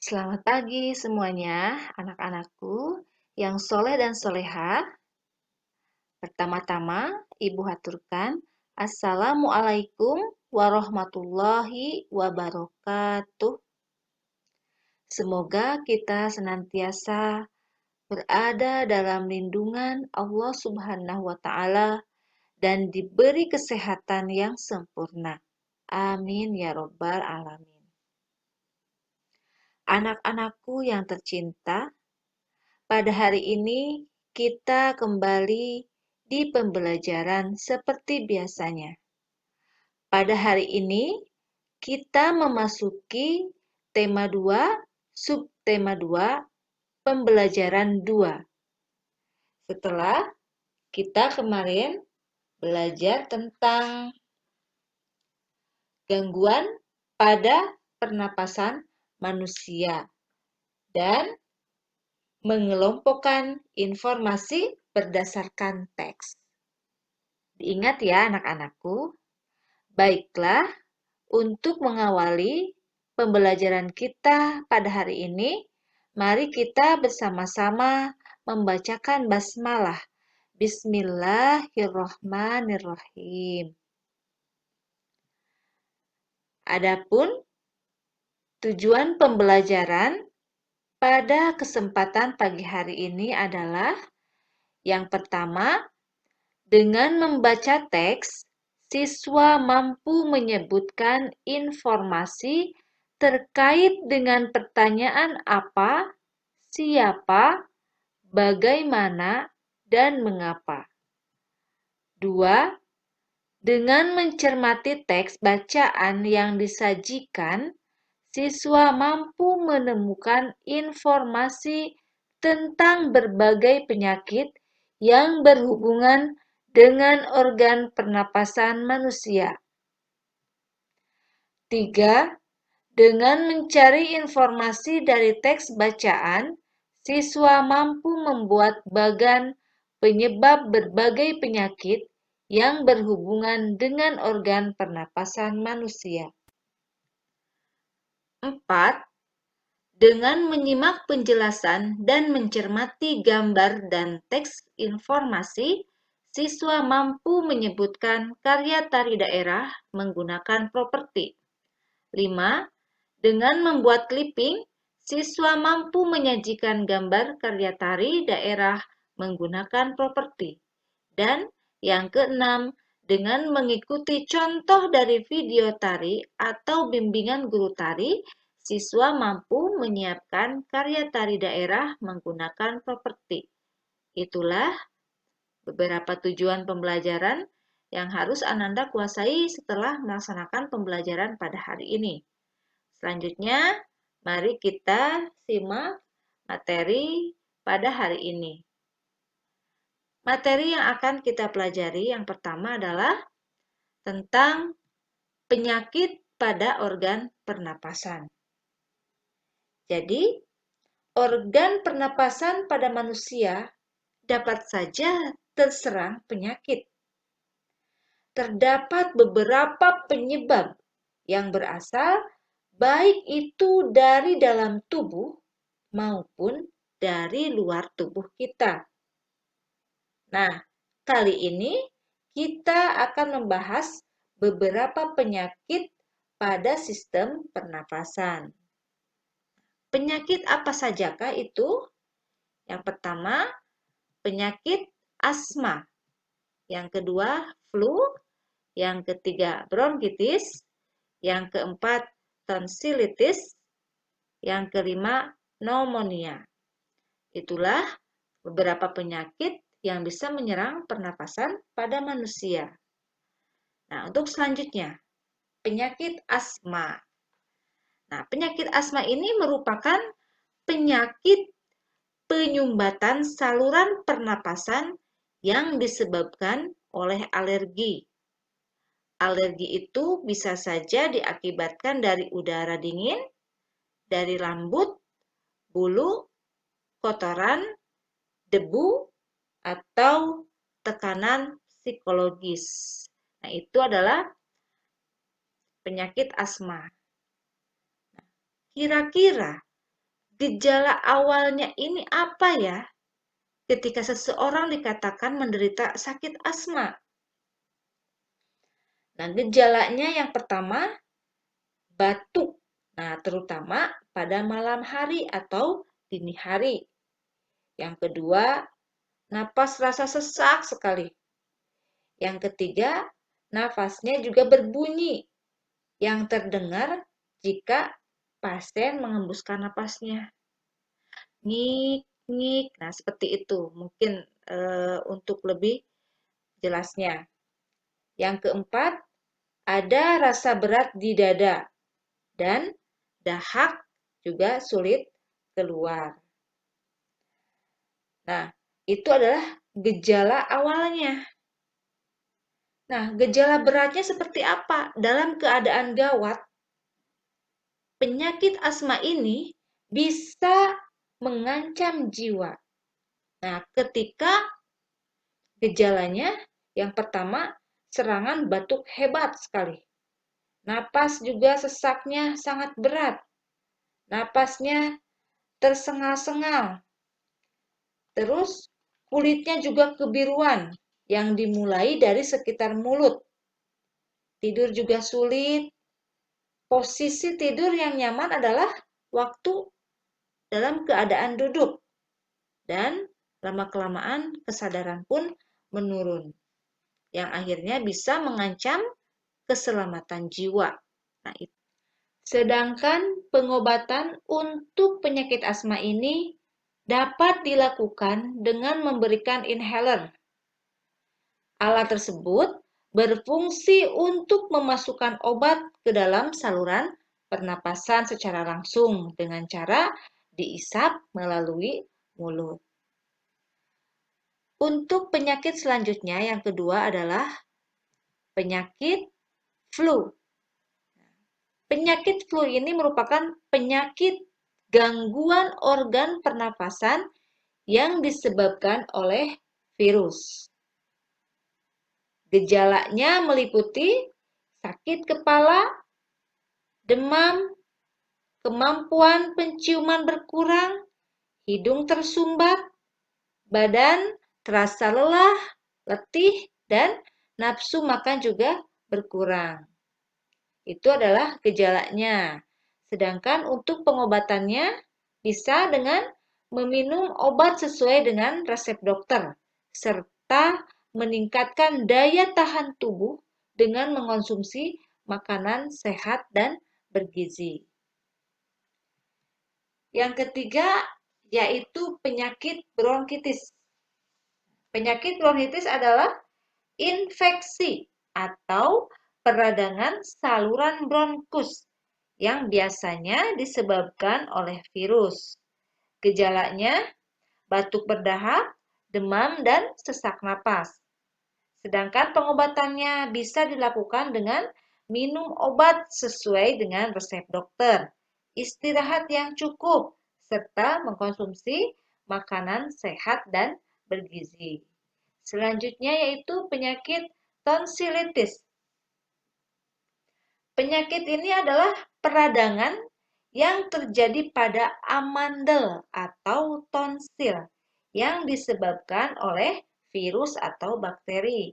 Selamat pagi semuanya, anak-anakku yang soleh dan solehah. Pertama-tama, Ibu haturkan Assalamualaikum warahmatullahi wabarakatuh. Semoga kita senantiasa berada dalam lindungan Allah Subhanahu wa Ta'ala dan diberi kesehatan yang sempurna. Amin ya Robbal 'Alamin. Anak-anakku yang tercinta, pada hari ini kita kembali di pembelajaran seperti biasanya. Pada hari ini kita memasuki tema 2, subtema 2, pembelajaran 2. Setelah kita kemarin belajar tentang gangguan pada pernapasan manusia dan mengelompokkan informasi berdasarkan teks. Diingat ya anak-anakku. Baiklah, untuk mengawali pembelajaran kita pada hari ini, mari kita bersama-sama membacakan basmalah. Bismillahirrohmanirrohim. Adapun tujuan pembelajaran pada kesempatan pagi hari ini adalah yang pertama, dengan membaca teks, siswa mampu menyebutkan informasi terkait dengan pertanyaan apa, siapa, bagaimana, dan mengapa. 2. Dengan mencermati teks bacaan yang disajikan, siswa mampu menemukan informasi tentang berbagai penyakit yang berhubungan dengan organ pernapasan manusia. 3. Dengan mencari informasi dari teks bacaan, siswa mampu membuat bagan penyebab berbagai penyakit yang berhubungan dengan organ pernapasan manusia. 4. Dengan menyimak penjelasan dan mencermati gambar dan teks informasi, siswa mampu menyebutkan karya tari daerah menggunakan properti. 5. Dengan membuat clipping, siswa mampu menyajikan gambar karya tari daerah menggunakan properti. Dan yang keenam, dengan mengikuti contoh dari video tari atau bimbingan guru tari, siswa mampu menyiapkan karya tari daerah menggunakan properti. Itulah beberapa tujuan pembelajaran yang harus Ananda kuasai setelah melaksanakan pembelajaran pada hari ini. Selanjutnya, mari kita simak materi pada hari ini. Materi yang akan kita pelajari yang pertama adalah tentang penyakit pada organ pernapasan. Jadi, organ pernapasan pada manusia dapat saja terserang penyakit. Terdapat beberapa penyebab yang berasal baik itu dari dalam tubuh maupun dari luar tubuh kita. Nah, kali ini kita akan membahas beberapa penyakit pada sistem pernapasan. Penyakit apa sajakah itu? Yang pertama, penyakit asma. Yang kedua, flu. Yang ketiga, bronkitis. Yang keempat, tonsilitis. Yang kelima, pneumonia. Itulah beberapa penyakit yang bisa menyerang pernapasan pada manusia. Nah, untuk selanjutnya, penyakit asma. Nah, penyakit asma ini merupakan penyakit penyumbatan saluran pernapasan yang disebabkan oleh alergi. Alergi itu bisa saja diakibatkan dari udara dingin, dari rambut, bulu, kotoran, debu, atau tekanan psikologis. Nah, itu adalah penyakit asma. Kira-kira gejala awalnya ini apa ya? Ketika seseorang dikatakan menderita sakit asma. Nah, gejalanya yang pertama, batuk. Nah, terutama pada malam hari atau dini hari. Yang kedua, napas rasa sesak sekali. Yang ketiga, nafasnya juga berbunyi yang terdengar jika pasien mengembuskan napasnya. Ngik, ngik. Nah, seperti itu. Mungkin untuk lebih jelasnya. Yang keempat, ada rasa berat di dada dan dahak juga sulit keluar. Nah, itu adalah gejala awalnya. Nah, gejala beratnya seperti apa? Dalam keadaan gawat, penyakit asma ini bisa mengancam jiwa. Nah, ketika gejalanya yang pertama, serangan batuk hebat sekali. Napas juga sesaknya sangat berat. Napasnya tersengal-sengal. Terus kulitnya juga kebiruan yang dimulai dari sekitar mulut. Tidur juga sulit. Posisi tidur yang nyaman adalah waktu dalam keadaan duduk. Dan lama-kelamaan kesadaran pun menurun. Yang akhirnya bisa mengancam keselamatan jiwa. Nah, itu. Sedangkan pengobatan untuk penyakit asma ini dapat dilakukan dengan memberikan inhaler. Alat tersebut berfungsi untuk memasukkan obat ke dalam saluran pernapasan secara langsung dengan cara diisap melalui mulut. Untuk penyakit selanjutnya yang kedua adalah penyakit flu. Penyakit flu ini merupakan penyakit gangguan organ pernapasan yang disebabkan oleh virus. Gejalanya meliputi sakit kepala, demam, kemampuan penciuman berkurang, hidung tersumbat, badan terasa lelah, letih, dan nafsu makan juga berkurang. Itu adalah gejalanya. Sedangkan untuk pengobatannya bisa dengan meminum obat sesuai dengan resep dokter, serta meningkatkan daya tahan tubuh dengan mengonsumsi makanan sehat dan bergizi. Yang ketiga yaitu penyakit bronkitis. Penyakit bronkitis adalah infeksi atau peradangan saluran bronkus yang biasanya disebabkan oleh virus. Gejalanya batuk berdahak, demam, dan sesak napas. Sedangkan pengobatannya bisa dilakukan dengan minum obat sesuai dengan resep dokter, istirahat yang cukup, serta mengkonsumsi makanan sehat dan bergizi. Selanjutnya yaitu penyakit tonsilitis. Penyakit ini adalah peradangan yang terjadi pada amandel atau tonsil yang disebabkan oleh virus atau bakteri.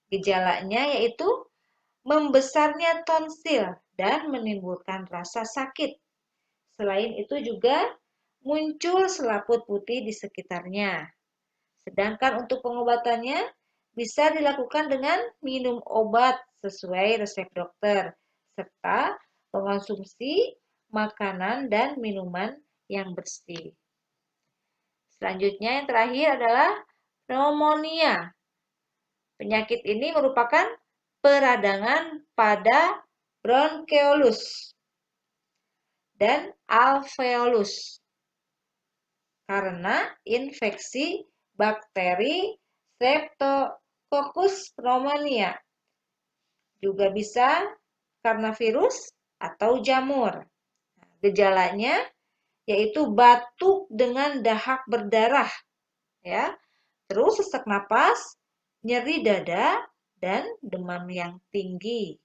Gejalanya yaitu membesarnya tonsil dan menimbulkan rasa sakit. Selain itu juga muncul selaput putih di sekitarnya. Sedangkan untuk pengobatannya bisa dilakukan dengan minum obat sesuai resep dokter, serta mengonsumsi makanan dan minuman yang bersih. Selanjutnya yang terakhir adalah pneumonia. Penyakit ini merupakan peradangan pada bronkeolus dan alveolus karena infeksi bakteri Streptococcus pneumonia. Juga bisa karena virus atau jamur. Gejalanya yaitu batuk dengan dahak berdarah, ya. Terus sesak napas, nyeri dada, dan demam yang tinggi.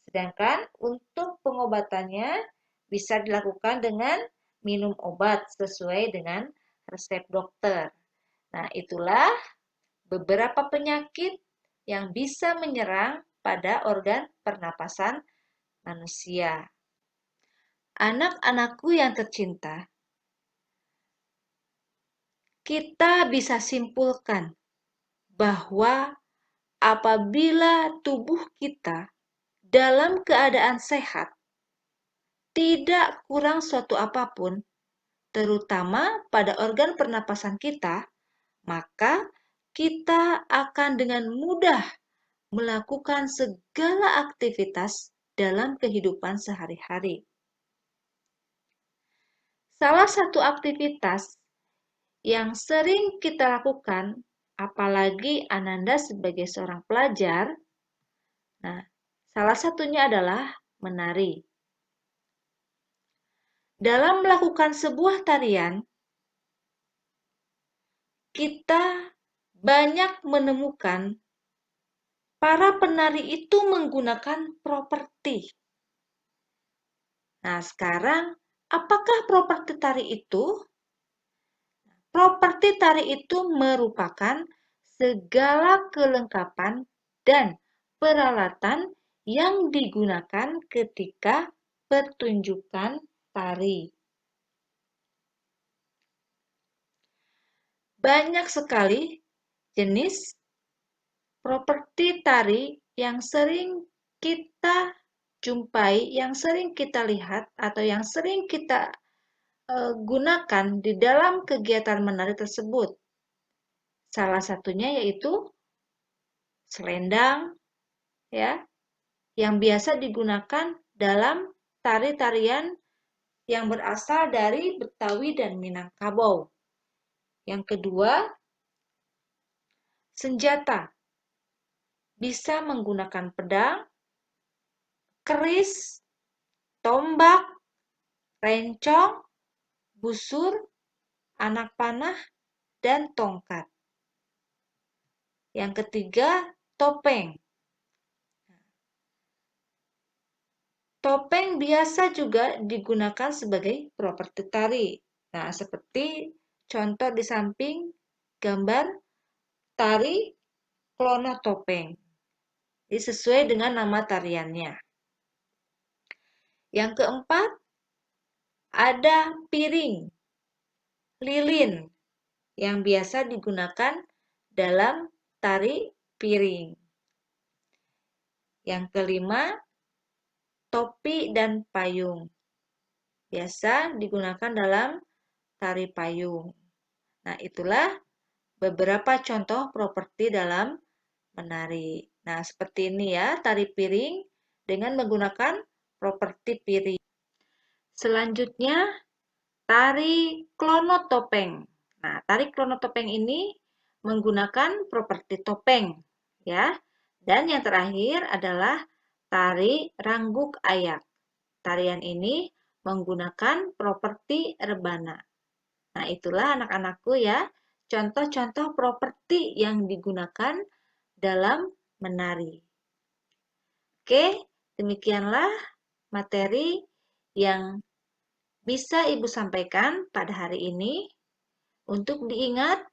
Sedangkan untuk pengobatannya bisa dilakukan dengan minum obat sesuai dengan resep dokter. Nah, itulah beberapa penyakit yang bisa menyerang pada organ pernapasan manusia. Anak-anakku yang tercinta, kita bisa simpulkan bahwa apabila tubuh kita dalam keadaan sehat, tidak kurang suatu apapun, terutama pada organ pernapasan kita, maka kita akan dengan mudah melakukan segala aktivitas dalam kehidupan sehari-hari. Salah satu aktivitas yang sering kita lakukan, apalagi Ananda sebagai seorang pelajar, nah, salah satunya adalah menari. Dalam melakukan sebuah tarian, kita banyak menemukan para penari itu menggunakan properti. Nah, sekarang apakah properti tari itu? Properti tari itu merupakan segala kelengkapan dan peralatan yang digunakan ketika pertunjukan tari. Banyak sekali jenis properti tari yang sering kita jumpai, yang sering kita lihat, atau yang sering kita gunakan di dalam kegiatan menari tersebut. Salah satunya yaitu selendang, ya, yang biasa digunakan dalam tari-tarian yang berasal dari Betawi dan Minangkabau. Yang kedua, senjata. Bisa menggunakan pedang, keris, tombak, rencong, busur, anak panah, dan tongkat. Yang ketiga, topeng. Topeng biasa juga digunakan sebagai properti tari. Nah, seperti contoh di samping gambar tari Klono Topeng. Ini sesuai dengan nama tariannya. Yang keempat, ada piring, lilin, yang biasa digunakan dalam tari piring. Yang kelima, topi dan payung. Biasa digunakan dalam tari payung. Nah, itulah beberapa contoh properti dalam menari. Nah, seperti ini ya, tari piring dengan menggunakan properti piring. Selanjutnya, tari Klono Topeng. Nah, tari Klono Topeng ini menggunakan properti topeng, ya. Dan yang terakhir adalah tari Rangguk Ayak. Tarian ini menggunakan properti rebana. Nah, itulah anak-anakku ya, contoh-contoh properti yang digunakan dalam menari. Oke, demikianlah materi yang bisa Ibu sampaikan pada hari ini. Untuk diingat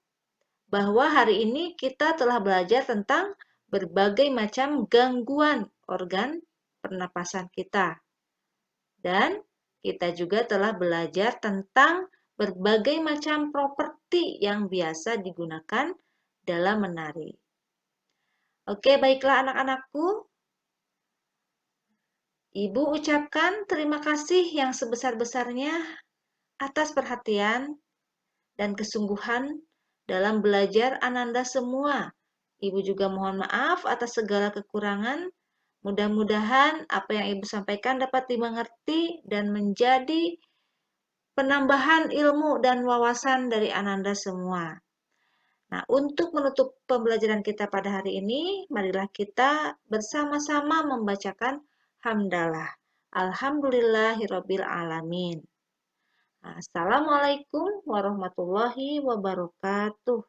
bahwa hari ini kita telah belajar tentang berbagai macam gangguan organ pernapasan kita. Dan kita juga telah belajar tentang berbagai macam properti yang biasa digunakan dalam menari. Oke, baiklah anak-anakku. Ibu ucapkan terima kasih yang sebesar-besarnya atas perhatian dan kesungguhan dalam belajar Ananda semua. Ibu juga mohon maaf atas segala kekurangan. Mudah-mudahan apa yang Ibu sampaikan dapat dimengerti dan menjadi penambahan ilmu dan wawasan dari Ananda semua. Nah, untuk menutup pembelajaran kita pada hari ini, marilah kita bersama-sama membacakan hamdalah. Alhamdulillahirabbil alamin. Assalamualaikum warahmatullahi wabarakatuh.